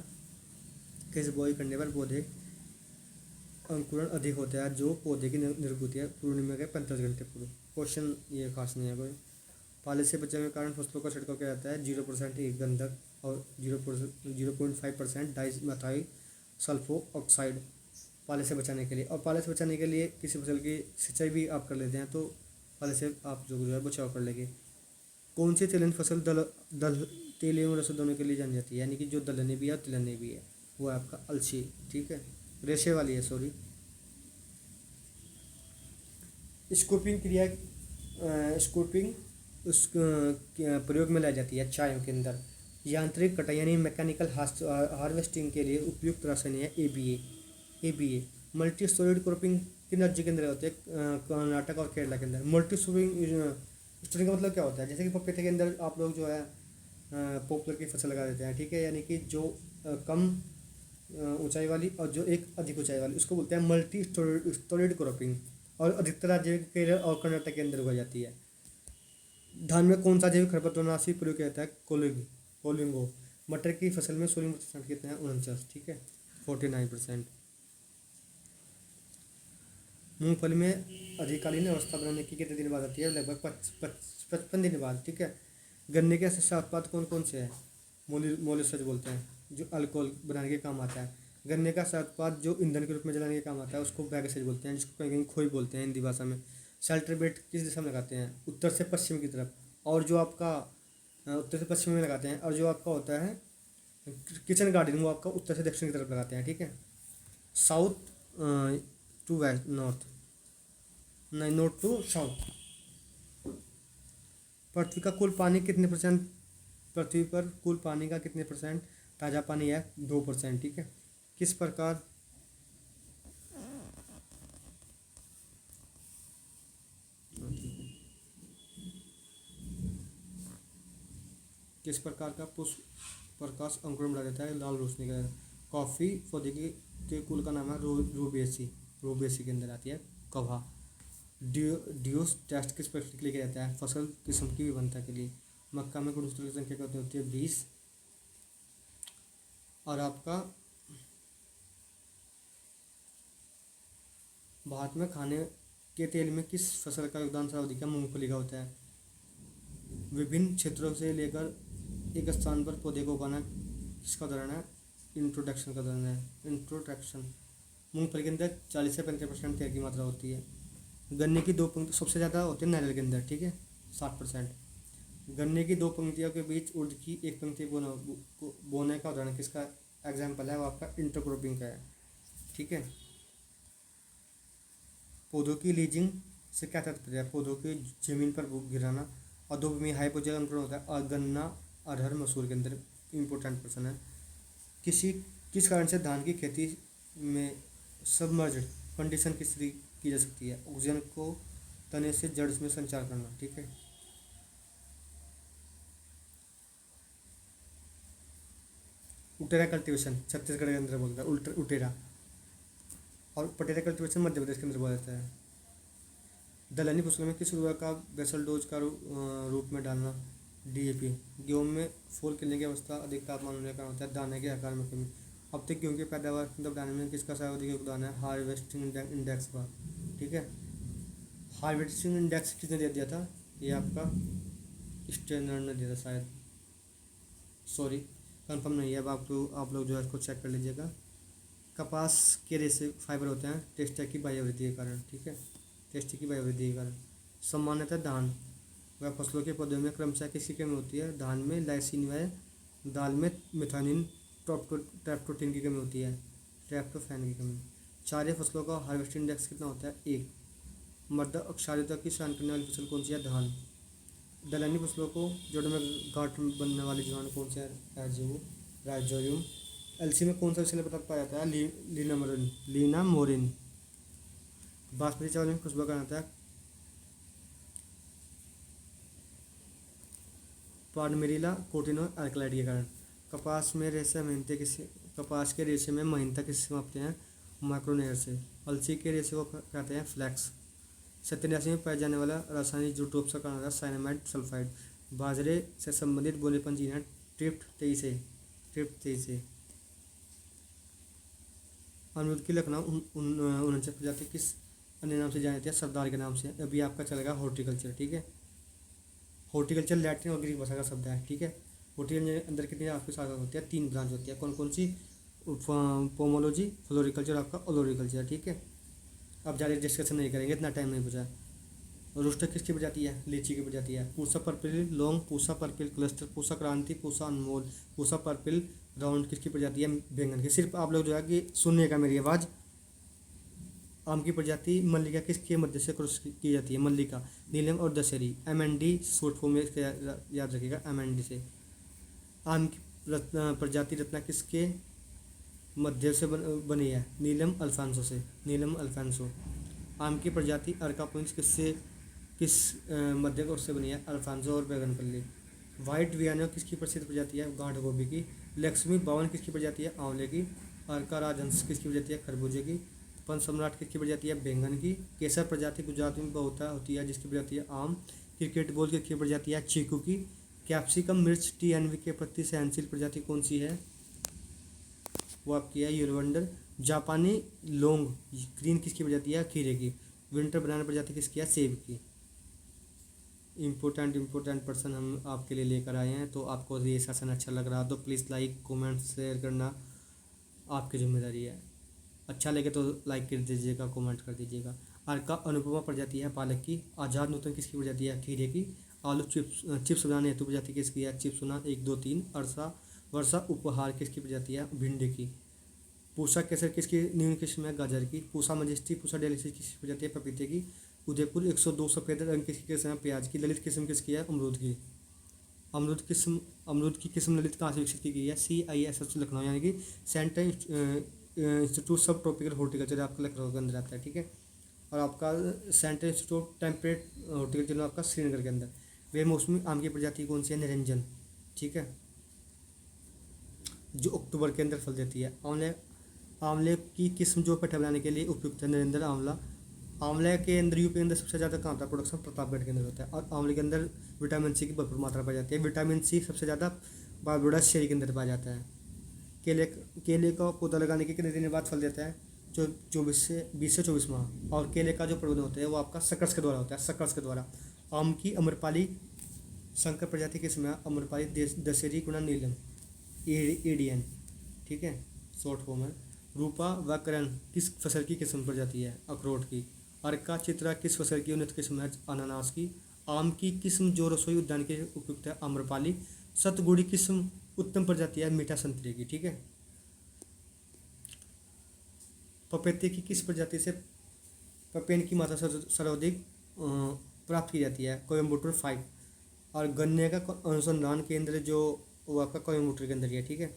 किस बुआई करने पर पौधे अंकुरण अधिक होता है? जो पौधे की निर्गुति है पूर्णिमा के 45 घंटे पूर्व। क्वेश्चन ये खास नहीं है कोई। पाले से बचाव के कारण फसलों का छिड़काव किया जाता है? 0% गंधक और 0.5% डाई मेथाइल सल्फो ऑक्साइड पाले से बचाने के लिए। और पाले से बचाने के लिए किसी फसल की सिंचाई भी आप कर लेते हैं तो पाले से आप जो है बचाव कर लेंगे। कौन सी तिलहन फसल दल दल तेल एवं रसों दोनों के लिए जानी जाती है? यानी कि जो दलहनी भी है और तिलहनी भी है, वो है आपका अलसी। ठीक है, रेशे वाली है, सॉरी। स्कूपिंग क्रिया स्कूपिंग उस प्रयोग में लाई जाती है चायों के अंदर। यांत्रिक कटाई यानी मैकेनिकल हार्वेस्टिंग के लिए उपयुक्त रासायन है एबीए। मल्टी स्टोरेड क्रॉपिंग किन राज्य के अंदर होते हैं? कर्नाटक और केरला के अंदर। मल्टी स्टोरिंग का मतलब क्या होता है? जैसे कि पपीते के अंदर आप लोग जो है पॉपुलर की फसल लगा देते हैं, ठीक है, यानी कि जो कम ऊंचाई वाली और जो एक अधिक ऊंचाई वाली, उसको बोलते हैं मल्टी स्टोरेड क्रॉपिंग। और अधिकतर राज्य केरल और कर्नाटक के अंदर उगाई जाती है। धान में कौन सा जैविक खरपतवारनाशी प्रयोग किया जाता है? कोलिंगो। मटर की फसल में सोडियम प्रतिशत कितना है? 49। ठीक है, 49%। मूंगफली में अधिकालीन अवस्था बनाने की कितने दिन बाद आती है? लगभग 55 दिन बाद। ठीक है। गन्ने के ऐसे उत्पाद कौन कौन से हैं? मोलिसज बोलते हैं, जो अल्कोहल बनाने के काम आता है। गन्ने का उत्पाद जो ईंधन के रूप में जलाने के काम आता है उसको बैगेसेज बोलते हैं, जिसको कहीं कहीं खोई बोलते हैं हिंदी भाषा में। सेल्ट्रेबेट किस दिशा में लगाते हैं? उत्तर से पश्चिम की तरफ। और जो आपका उत्तर से पश्चिम में लगाते हैं। और जो आपका होता है किचन गार्डन, वो आपका उत्तर से दक्षिण की तरफ लगाते हैं। ठीक है, साउथ टू वेस्ट, नॉर्थ नहीं, नॉर्थ टू साउथ। पृथ्वी का कुल पानी कितने परसेंट? पृथ्वी पर कुल पानी का कितने परसेंट ताज़ा पानी है? 2%। ठीक है। किस प्रकार किस प्रकार का पुष्प प्रकाश अंकुरण बढ़ा देता है? लाल रोशनी का। कॉफ़ी पौधे के कुल का नाम है रोबेसी के अंदर आती है कभा। ड्यूस टेस्ट किस प्रक्रिया के लिए किया जाता है? फसल किस्म की विभिन्नता के लिए। मक्का में गुणसूत्र की संख्या कितनी होती है? 20। और आपका भारत में खाने के तेल में किस फसल का योगदान सर्वाधिक है? मूंगफली का होता है। विभिन्न क्षेत्रों से लेकर एक स्थान पर पौधे को उगाना किसका उदाहरण है? इंट्रोडक्शन का उदाहरण है। इंट्रोडक्शन। मूंगफली के अंदर 40 से 35% तेल की मात्रा होती है। गन्ने की 2 पंक्ति सबसे ज़्यादा होती है नारियल के अंदर। ठीक है, 60%। गन्ने की 2 पंक्तियों के बीच उर्द की एक पंक्ति बोने का उदाहरण किसका एग्जाम्पल है? वो आपका इंटरक्रॉपिंग का है। ठीक है। पौधों की लीजिंग से क्या तात्पर्य है? पौधों की जमीन पर गिराना। अधोभूमि हाइपोजेनिक अंकुरण होता है। और गन्ना अरहर मसूर के अंदर इम्पोर्टेंट पर्सन है। किस कारण से धान की खेती में सबमर्ज्ड कंडीशन की जा सकती है? ऑक्सीजन को तने से जड़ में संचार करना। ठीक है। उटेरा कल्टीवेशन छत्तीसगढ़ के अंदर बोलता है उटेरा। और पटेरा कल्टीवेशन मध्य प्रदेश के अंदर बोला जाता है। दलहनी फसलों में किस उर्वरक का बेसल डोज का रूप में डालना? डीएपी। गेहूं में फूल खिलने की अवस्था अधिक तापमान होने का होता है। दाने के आकार में कमी। अब तक गेहूं की पैदावार बढ़ाने में किसका सर्वाधिक योगदान है? हार्वेस्टिंग इंडेक्स का। ठीक है। हार्वेस्टिंग इंडेक्स किसने दे दिया था? ये आपका स्टैंडर्ड ने दिया था शायद, सॉरी कंफर्म नहीं है। अब आप लोग जो है इसको चेक कर लीजिएगा। कपास के रेशे फाइबर होते हैं टेस्टा की बाह्यवृद्धि के कारण। ठीक है, टेस्टी की बाह्यवृद्धि के कारण। सामान्यतः धान व फसलों के पौधों में क्रमशः किसकी कमी होती है? धान में लाइसिन व दाल में मिथानिन ट्रैप्टोफैन की कमी होती है। ट्रैप्टोफैन की कमी। चारे फसलों का हार्वेस्टिंग इंडेक्स कितना होता है? 1। मृदा क्षारीयता की सहन करने वाली फसल कौन सी है? धान। दलहनी फसलों को जड़ में गांठ बनने वाली जीवाणु कौन सा है? वो राइजोबियम। एलसी में कौन सा विषैले पदार्थ पाया जाता है? लीनामोरिन। बासमती चावल में खुशबू का आता है पार्डमेरिला कोटिनो एल्कलाइड के कारण। कपास के रेशे में महीनता किससे मापते हैं? माइक्रोनेयर से। अलसी के रेशे को कहते हैं फ्लैक्स। सत्यानाशी में पाया जाने वाला रासायनिक जीवोटॉप का कारण होता है साइनामाइड सल्फाइड। बाजरे से संबंधित बोलेपन जीन है ट्रिप्ट 23 अमरूद की लखनऊ 49 प्रजाति किस अन्य नाम से जानी जाती है? सरदार के नाम से। अभी आपका चलेगा हॉर्टिकल्चर, ठीक है। हॉर्टिकल्चर लैटिन और ग्रीक भाषा का शब्द है, ठीक है। हॉर्टिकल्चर के अंदर कितनी आपकी शाखा होती है? 3 ब्रांच होती है। कौन कौन सी? पोमोलॉजी, फ्लोरिकल्चर, आपका ओलोरिकल्चर, ठीक है। अब ज़्यादा डिस्कशन नहीं करेंगे, इतना टाइम नहीं बचा। रोस्टर किसकी प्रजाति है? लीची की प्रजाति है। Pusa purple long, Pusa purple cluster, Pusa क्रांति, पूसा अनमोल, पूसा पर्पिल राउंड किसकी प्रजाति है? बैंगन की। सिर्फ आप लोग जो है कि सुनिएगा मेरी आवाज़। आम की प्रजाति मल्लिका किसके मध्य से क्रॉस की जाती है? मल्लिका, नीलम और दशहरी। MND शॉर्ट फॉर्म में इसका याद रखिएगा, MND से। आम की प्रजाति रत्ना किसके मध्य से बनी है? नीलम अल्फांसो से, नीलम अल्फांसो। आम की प्रजाति अर्कापुंज किस मध्य कोर्स से बनी है? अल्फांसो और बैगनपल्ली। वाइट वियानो किसकी प्रसिद्ध प्रजाति है? गांठ गोभी की। लक्ष्मी बावन किसकी प्रजाति है? आंवले की। अर्का राजहंस किसकी प्रजाति है? खरबूजे की। पंच सम्राट किसकी प्रजाति है? बैंगन की। केसर प्रजाति गुजरात में बहुत होती है जिसकी प्रजाति है? आम। क्रिकेट बॉल किसकी प्रजाति है? चीकू की। कैप्सिकम मिर्च TNV के प्रति सहनशील प्रजाति कौन सी है? वो आपकी है यूरवंडर। जापानी लौंग ग्रीन किसकी प्रजाति है? खीरे की। विंटर बनाना प्रजाति किसकी है? सेब की। इम्पोर्टेंट पर्सन हम आपके लिए लेकर आए हैं। तो आपको ये सेशन अच्छा लग रहा तो प्लीज़ लाइक कमेंट शेयर करना आपकी जिम्मेदारी है। अच्छा लगे तो लाइक कर दीजिएगा, कमेंट कर दीजिएगा। अर्का अनुपमा प्रजाति है? पालक की। आज़ाद नूतन किसकी प्रजाति है? खीरे की। आलू चिप्स बनाने हेतु प्रजाति किसकी है? चिप्स सुना 1 2 3। वर्षा उपहार किसकी प्रजाति है? भिंडी की। पूसा केसर किसकी न्यून किस्म है? गाजर की। पूसा मजेस्टी, पूसा डेलिशियस किसकी प्रजाति है? पपीते की। उदयपुर 102 सफ़ेद रंग किसकी किस्म है? प्याज की। ललित किस्म किसकी है? अमरूद की। अमरूद की किस्म ललित कहाँ से विकसित की गई है? CISS लखनऊ, यानी कि सेंट्रल इंस्टीट्यूट सब ट्रॉपिकल हॉर्टिकल्चर आपका लखनऊ के अंदर आता है, ठीक है। और आपका सेंट्रल इंस्टीट्यूट टेम्परेट हॉर्टिकल्चर आपका श्रीनगर के अंदर। बेमौसमी आम की प्रजाति कौन सी है? निरंजन, ठीक है, जो अक्टूबर के अंदर फल देती है। आंवले की किस्म जो पट्टा बनाने के लिए उपयुक्त है? नरेंद्र आंवला। आंवले के अंदर यूपी के अंदर सबसे ज़्यादा कहाँ होता है प्रोडक्शन? प्रतापगढ़ के अंदर होता है। और आंवले के अंदर विटामिन C की भरपूर मात्रा पाई जाती है। विटामिन C सबसे ज़्यादा बारबोडा शेरी के अंदर पाया जाता है। केले का पौधा लगाने के कितने दिन बाद फल देता है? जो 20 से 24 माह। और केले का जो प्रबंधन होता है वो आपका सकर्स के द्वारा होता है, सकर्स के द्वारा। आम की अम्रपाली संकर प्रजाति किस्म है? अम्रपाली दशहरी गुणा नीलम EDN, ठीक है, शॉर्ट फॉर्म है। रूपा व करण किस फसल की किस्म प्रजाति है? अखरोट की। अर्का चित्रा किस फसल की उन्नत किस्म है? अनानास की। आम की किस्म जो रसोई उद्यान के उपयुक्त है? आम्रपाली। सतगुड़ी किस्म उत्तम प्रजाति है? मीठा संतरे की, ठीक है। पपीते की किस प्रजाति से पपेन की मात्रा सर्वाधिक प्राप्त की जाती है? कोयम्बटूर 5। और गन्ने का अनुसंधान केंद्र जो वो आपका कोयम्बटूर के अंदर ही है, ठीक है।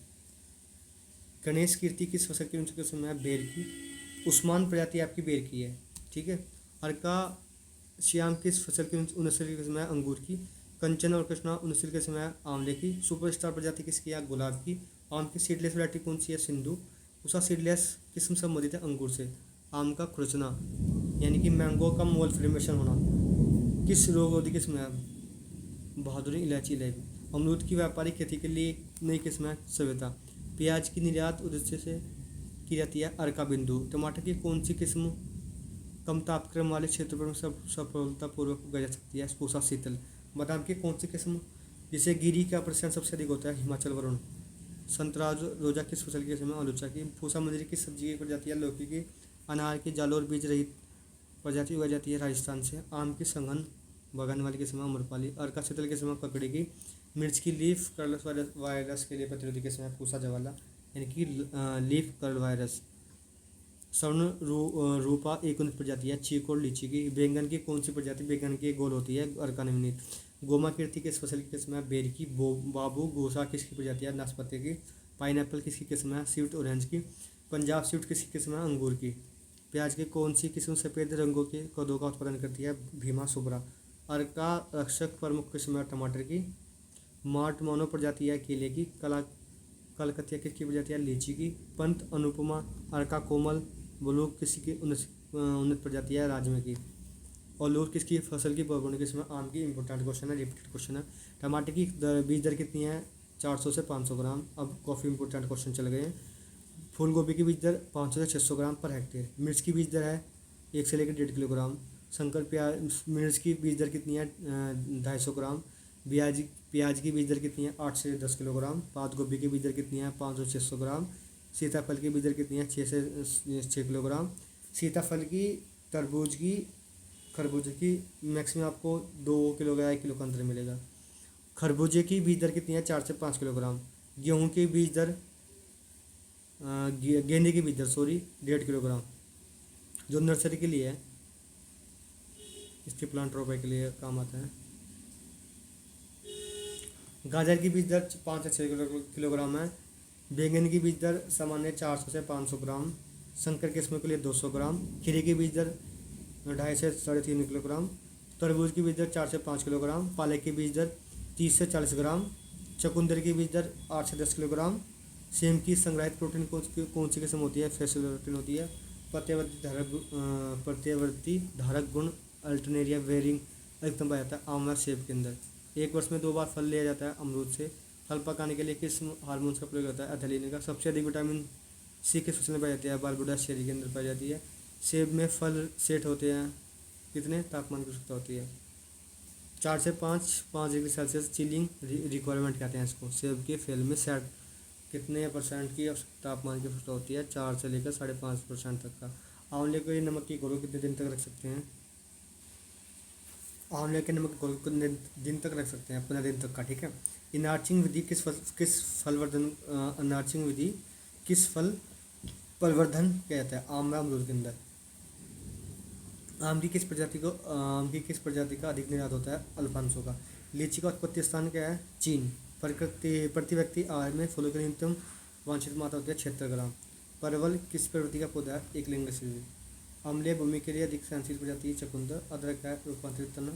गणेश कीर्ति किस फसल की उन्नत किस्म है? बेर की। उस्मान प्रजाति आपकी बेर की है, ठीक है। अर्का श्याम किस फसल की उन्नत किस्म है? अंगूर की। कंचन और कृष्णा उन्नत किस्म है? आंवले की। सुपरस्टार प्रजाति किसकी है? गुलाब की। आम की सीडलेस वैरायटी कौन सी है? सिंधु। उषा सीडलेस किस्म संबंधित है? अंगूर से। आम का खुरचना यानी कि मैंगो का मोल फॉर्मेशन होना किस रोगरोधी किस्म है? बहादुरी इलायची लेवी। अमरूद की व्यापारिक खेती के लिए नई किस्म है? सवेता। प्याज की निर्यात उद्देश्य से की जाती है? अर्का बिंदु। टमाटर की कौन सी किस्म कम तापक्रम वाले क्षेत्र पर सफलतापूर्वक उगाई जा सकती है? पूसा शीतल। बादाम की कौन सी किस्म जिसे गिरी का प्रतिशत सबसे अधिक होता है? हिमाचल वरुण। संतरा रोजा किस फसल की किस्म है? आलूचा की। फूसा मंजरी किस सब्जी की प्रजाति है? लौकी की। अनार की जालोर बीज रहित प्रजाति उगाई जाती है? राजस्थान से। आम की संघन बगान वाली किस्म है? अम्रपाली। अर्का शीतल किस्म है? ककड़ी की। मिर्च की लीफ कर्ल वायरस के लिए प्रतिरोधी किस्म है? पूसा जवाला यानी कि लीफ कर्ल वायरस। स्वर्ण रूपा एक उन्नत प्रजाति है? चीकू और लीची की। बैंगन की कौन सी प्रजाति बैंगन की गोल होती है? अर्का निम्नलिखित। गोमा कीर्ति किस फसल की किस्म है? बेर की। बाबू गोसा किसकी प्रजाति है? नाशपाती की। पाइनएप्पल किसकी किस्म है? स्वीट ऑरेंज की। पंजाब स्वीट किसकी किस्म है? अंगूर की। प्याज की कौन सी किस्म सफ़ेद रंगों के पौधों का उत्पादन करती है? भीमा सुब्रा। अर्का रक्षक प्रमुख किस्म है? टमाटर की। मार्ट मोनो प्रजाति है? केले की। कलकतिया किसकी प्रजाति है? लीची की। पंत अनुपमा अर्का कोमल ब्लू किसी की उन्नत प्रजाति है? राजमे की। और लोग किसकी फसल की बागवानी किस में? आम की। इंपॉर्टेंट क्वेश्चन है, रिपीटेड क्वेश्चन है। टमाटर की बीज दर कितनी है? 400 से 500 ग्राम। अब काफ़ी इंपॉर्टेंट क्वेश्चन चल गए हैं। फूल गोभी की बीज दर 500 से 600 ग्राम पर हेक्टेयर। मिर्च की बीज दर है 1 से लेकर 1.5 किलोग्राम। शंकर प्याज मिर्च की बीज दर कितनी है? 250 ग्राम। प्याज प्याज की बीज दर कितनी है? 8 से 10 किलोग्राम। पात गोभी की बीज दर कितनी है? 500 से 600 ग्राम। सीताफल की बीज दर कितनी है? 6 से 6 किलोग्राम। सीताफल की, तरबूज की, खरबूजे की मैक्सिमम आपको 2 किलो या 1 किलो का अंतर मिलेगा। खरबूजे की बीज दर कितनी है? 4 से 5 किलोग्राम। गेहूँ की बीज दर गेंदे की बीज दर 1.5 किलोग्राम। जो नर्सरी के लिए है, इसके प्लांट रोपाई के लिए काम आता है। गाजर की बीज दर 5 से 6 किलोग्राम है। बैंगन की बीज दर सामान्य 400 से 500 ग्राम। शंकर किस्मों के लिए 200 ग्राम। खीरे की बीज दर 2.5 से 3.5 किलोग्राम। तरबूज की बीज दर 4 से 5 किलोग्राम। पालक की बीज दर 30 से 40 ग्राम। चुकंदर की बीज दर 8 से 10 किलोग्राम। सेम की संग्रहित प्रोटीन कौन सी किस्म होती है? फेसिल प्रोटीन होती है। प्रत्यावर्ती धारक गुण अल्टरनेरिया वेरिंग अधिकतम पाया जाता है आम व सेब के अंदर। एक वर्ष में 2 बार फल लिया जाता है अमरूद से। फल पकाने के लिए किस हार्मोन्स का प्रयोग होता है? एथिलीन का। सबसे अधिक विटामिन सी किस फसल में पाई जाती है? बारबुडा चेरी के अंदर पाई जाती है। सेब में फल सेट होते हैं कितने तापमान की आवश्यकता होती है? 4 से 5 डिग्री सेल्सियस चिलिंग रिक्वायरमेंट कहते हैं इसको। सेब के फेल में सेट कितने परसेंट की तापमान की आवश्यकता होती है? 4 से लेकर 5.5% तक का। आंवले को नमक की घोल कितने दिन तक रख सकते हैं? आंवले के नमक घोल कितने दिन तक रख सकते हैं? 15 दिन तक का, ठीक है। इनार्चिंग विधि किस फलवर्धन अनार्चिंग विधि किस फल प्रवर्धन कहता है? आम व अमरूद के अंदर। आम की किस प्रजाति का अधिक निर्यात होता है? अल्फांसो का। लीची का उत्पत्ति स्थान क्या है? चीन। प्रति व्यक्ति आहार में फलों की न्यूनतम वांछित मात्रा होती है 76 ग्राम। परवल किस प्रवृत्ति का पौधा है? एक लिंग सीधी। अम्लीय भूमि के लिए अधिक सहनशील प्रजाति चुकंदर। अदरक का रूपांतरित तना।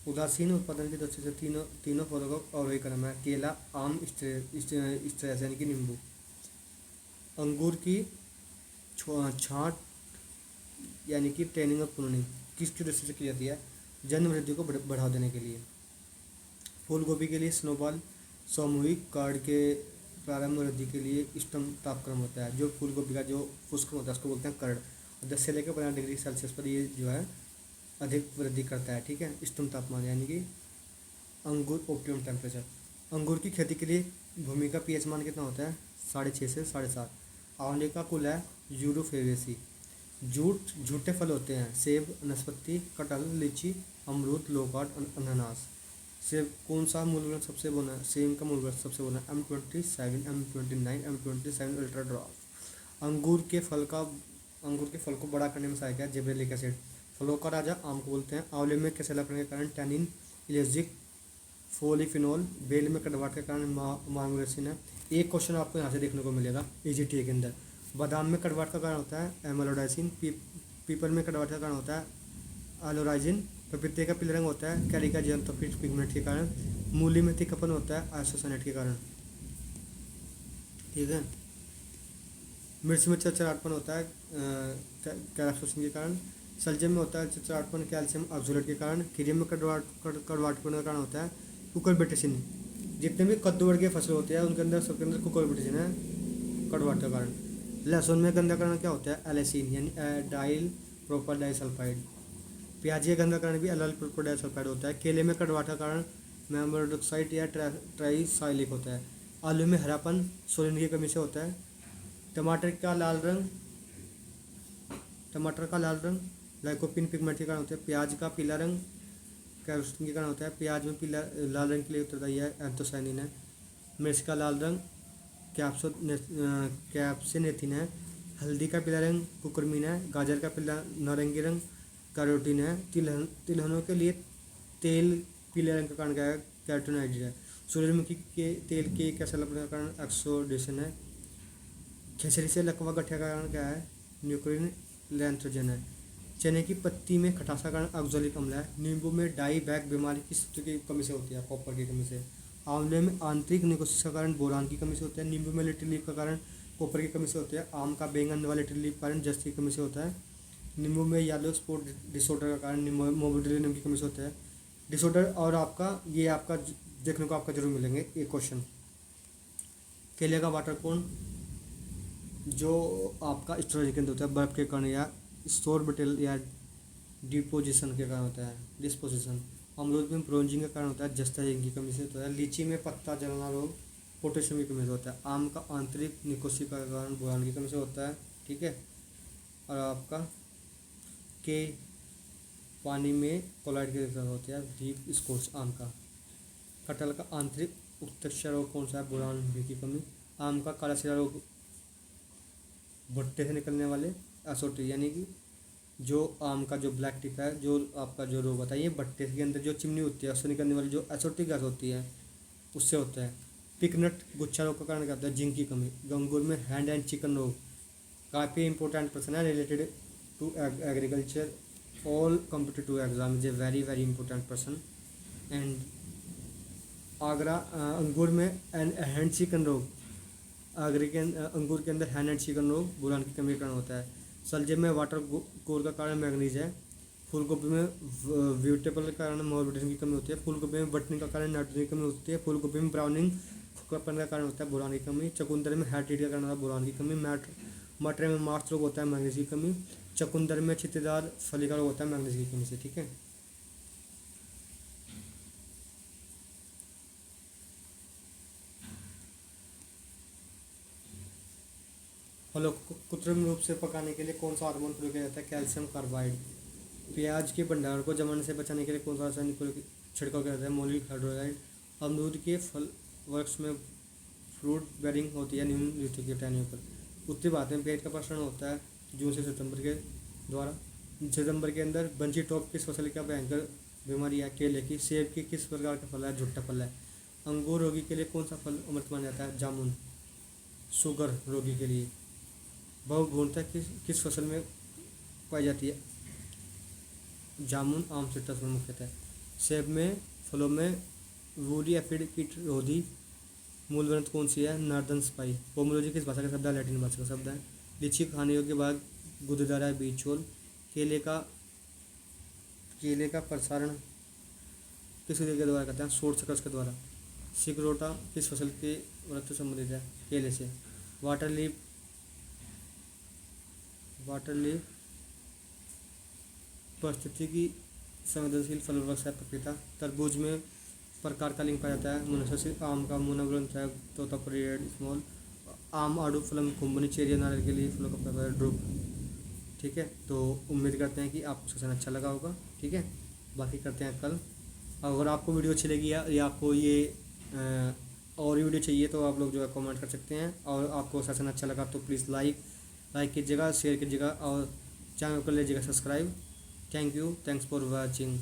उदासीन उत्पादन की दृष्टि से तीनों फलों का अवरोही क्रम है। केला, आम, स्ट्रेस यानी कि नींबू। अंगूर की छाँट यानी कि ट्रेनिंग और प्रूनिंग किसकी दृष्टि से की जाती है? जन्म वृद्धि को बढ़ावा देने के लिए। फूल गोभी के लिए स्नोबॉल सामूहिक कार्ड के प्रारंभ वृद्धि के लिए इष्टतम तापक्रम होता है। जो फूल गोभी का जो पुष्प होता है उसको बोलते हैं कर्ड। 10 से लेकर 15 डिग्री सेल्सियस पर ये जो है अधिक वृद्धि करता है, ठीक है। इष्टतम तापमान यानी कि अंगूर ऑप्टिमम टेम्परेचर। अंगूर की खेती के लिए भूमि का पीएच मान कितना होता है? 6.5 से 7.5। आंवले का कुल है यूरोफेवेसी। झूठे फल होते हैं सेब, नाशपाती, कटहल, लीची, अमरूद, लोकार्ड, अनानास। सेब कौन सा मूल वर्ग सबसे बना है? सेब का मूल वर्ग सबसे बना है M27, M29, M27 अल्ट्रा ड्राफ। अंगूर के फल को बड़ा करने में सहायक है जिब्रेलिक एसिड। फलों का राजा आम को बोलते हैं। आंवले में कैसे लक्षण के कारण टैनिन, इलेजिक, फोलिफिनोल। बेल में कटवाट के कारण मार्मोरेसिन है। एक क्वेश्चन आपको यहाँ से देखने को मिलेगा EGTA के अंदर। बादाम में कटवाट का कारण होता है एमालोडाइसिन। पीपल में कटवाट का कारण होता है एलोराइजिन। पपीते का पीला रंग होता है कैरिका जियांथोफिट पिगमेंट के कारण। मूली में तीखापन होता है आइसोसाइनेट के कारण, ठीक है। मिर्च में चरचराहटपन होता है कैल्शियम के कारण। सलजम में होता है चरचराहटपन कैल्शियम ऑक्सलेट के कारण। खीरे में कड़वाहटपन का कारण होता है कुकुरबिटेसिन। जितने भी कद्दू वर्गीय फसल होते हैं उनके अंदर सबके अंदर कुकुरबिटेसिन है कड़वाहट का कारण। लहसुन में गंदा कारण क्या होता है? एलेसिन यानी डाइल प्रोपर डाइसल्फाइड। प्याज के गंदा कारण भी एल प्रोपर डाइसल्फाइड होता है। केले में कड़वाहट का कारण मेम्बरोडोक्साइड या ट्राइसाइलिक होता है। आलू में हरापन सोलिन की कमी से होता है। टमाटर का लाल रंग लाइकोपिन पिगमेंट के कारण होता है। प्याज का पीला रंग कैरोटीन के कारण होता है। प्याज में पीला लाल रंग के लिए उत्तरदायी है एंथोसाइनिन है। मिर्च का लाल रंग कैप्सेनेथिन है। हल्दी का पीला रंग कुकुरमीन है। गाजर का पीला नारंगी रंग कैरोटीन है। तिलहनों के लिए तेल पीले रंग का कारण क्या है? कैरोटीनॉइड है। सूरजमुखी के तेल के कैसे लगने का कारण ऑक्सीडेशन है। खेसरी से लकवा गठिया का कारण क्या है? न्यूक्लिन लैंथ्रोजन है। चने की पत्ती में खटासा कारण ऑक्सैलिक अम्ल है। नींबू में डाई बैक बीमारी किस तत्व की कमी से होती है? कॉपर की कमी से। आंवले में आंतरिक निकोसिस का कारण बोरान की कमी से होता है। नींबू में लिटिल लीफ का कारण कॉपर की कमी से होता है। आम का बैंगन वाले लिटिल लीफ कारण जस्त की कमी से होता है। नींबू में येलो स्पॉट डिसऑर्डर का कारण मोबिलिटी की कमी से होता है डिसऑर्डर। और आपका ये आपका देखने को आपका जरूर मिलेंगे ये क्वेश्चन। केले का वाटर कौन जो आपका स्टोरेज के अंदर होता है बर्फ के कारण या सोर्बिटल या डिपोजिशन के कारण होता है डिस्पोजिशन। अमरूद में ब्रोंजिंग के कारण होता है जस्ता जिंक की कमी से होता है। लीची में पत्ता जलना रोग पोटेशियम की कमी से होता है। आम का आंतरिक निकोसी का कारण बोरान की कमी से होता है। ठीक है। और आपका के पानी में क्लोराइड की कमी होती है डीप स्कोर्स आम का। कटहल का आंतरिक उत्तक रोग कौन सा है बोरान की कमी। आम का काला सिरा रोग भुट्टे से निकलने वाले एसोटी यानी कि जो आम का जो ब्लैक टिप है जो आपका जो रोग होता है ये भट्टे के अंदर जो चिमनी होती है उससे निकलने वाली जो एसोटिक गैस होती है उससे होता है। पिकनट गुच्छा रोग का कारण क्या होता है जिंक की कमी। अंगूर में हैंड एंड चिकन रोग काफ़ी इंपॉर्टेंट पर्सन है related to agriculture all competitive to exam is a very very important person. And Agra अंगूर में हैंड चिकन रोग अंगूर के अंदर हैंड एंड चिकन रोग बोरान की कमी के कारण होता है। सलजे में वाटर कोर का कारण मैग्नीज है। फूलगोभी में व्यूटेबल के कारण मोलिब्डेनम की कमी होती है। फूलगोभी में बटनिंग का कारण नाइट्रोजन की कमी होती है। फूलगोभी में ब्राउनिंग फुकरापन का कारण होता है बोरान की कमी। चकुंदर में हेड का कारण होता है बोरान की कमी। मटर में मार्च रोग होता है मैग्नीज की कमी। चकुंदर में छित्तेदार फली का रोग होता है मैग्नीज की कमी से। ठीक है। फलों को कृत्रिम रूप से पकाने के लिए कौन सा हार्मोन प्रयोग किया जाता है कैल्शियम कार्बाइड। प्याज के भंडारण को जमाने से बचाने के लिए कौन सा रासायनिक छिड़काव किया जाता है मोलिक हाइड्रोलाइड। अमरूद के फल वर्ष में फ्रूट बेरिंग होती है निम्न ऋतु के टाइम पर। उत्तरी भारत में पेट का प्रसारण होता है जून से सितंबर के द्वारा। सितंबर के अंदर बंची टॉप किस फसल का भयंकर बीमारी है केले की। सेब की किस प्रकार का फल है झुट्टा फल है। अंगूर रोगी के लिए कौन सा फल अमृत माना जाता है जामुन। शुगर रोगी के लिए। बहुगुणता किस फसल में पाई जाती है जामुन आम सिट्रस में मुख्यतः। सेब में फलों में वूडी एफिड कीट रोधी मूल ग्रंथ कौन सी है नॉर्दर्न स्पाई। पोमोलॉजी किस भाषा का शब्द है लैटिन भाषा का शब्द है। लीची खाने योग्य भाग गुदेदार है बीज छोल। केले का प्रसारण किस विधि के द्वारा करते हैं शोर चक्रस के द्वारा। सिकरोटा किस फसल के व्रत से संबंधित है केले से। वाटर लीफ परिस्थिति की संवेदनशील फल वृक्ष है पपीता। तरबूज में प्रकार का लिंग पाया जाता है मनुष्य। आम का मोनोग्रंथ है तोता पीरियड स्मॉल। आम आड़ू फलम कुंभनी चेरिया नारियल के लिए फलों का प्रकार ड्रुप। ठीक है। तो उम्मीद करते हैं कि आपको सेशन अच्छा लगा होगा। ठीक है। बाकी करते हैं कल। अगर आपको वीडियो अच्छी लगी या आपको ये और वीडियो चाहिए तो आप लोग जो है कमेंट कर सकते हैं। और आपको सेशन अच्छा लगा तो प्लीज़ लाइक कीजिएगा शेयर कीजिएगा और चैनल को लीजिएगा subscribe. Thank you thanks for watching.